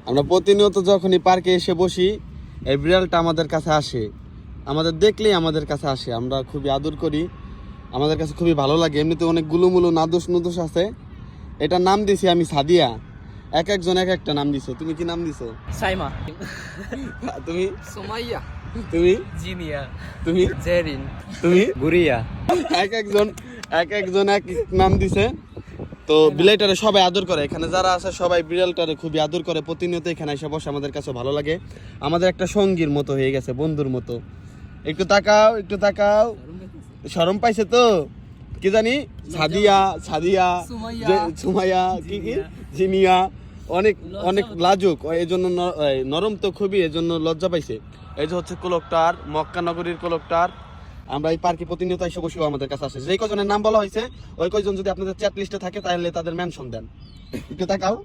আমরা প্রতিনিয়ত যখনই পার্কে এসে বসি এই বিড়ালটা আমাদের কাছে আসে, আমাদের দেখলেই আমাদের কাছে আসে, আমরা খুবই আদর করি, আমাদের কাছে খুবই ভালো লাগে। এমনিতে অনেক গুলুমুলু নাদুস নুদুস আছে। এটার নাম দিছি আমি সাদিয়া। এক একজন এক একটা নাম দিছো। তুমি কি নাম দিছো? সাইমা, তুমি? সুমাইয়া, তুমি? জিনিয়া, তুমি? জেরিন, তুমি? গুরিয়া। এক একজন এক নাম দিছে। তো বিড়ালটারে সবাই আদর করে, এখানে যারা আছে সবাই বিড়ালটারে খুবই আদর করে। প্রতিনিয়ত এখানে এসে বসে, আমাদের কাছে ভালো লাগে। আমাদের একটা সঙ্গীর মতো হয়ে গেছে, বন্ধুর মতো। একটু তাকাও, একটু তাকাও। শরম পাইছে তো? কি জানি সাদিয়া, সুমাইয়া, কি জিনিয়া, অনেক অনেক লাজুক, এই জন্য নরম তো খুবই, এই জন্য লজ্জা পাইছে। এই যে হচ্ছে কোলকটার, মক্কা নগরীর কোলকটার। আমরা এই পার্কে প্রতিনিয়ত এসে বসেও আমাদের কাছে আসে। যেই কজনের নাম বলা হয়েছে ওই কয়জন যদি আপনাদের চ্যাট লিস্টে থাকে তাহলে তাদের মেনশন দেন। একটু তাকাও।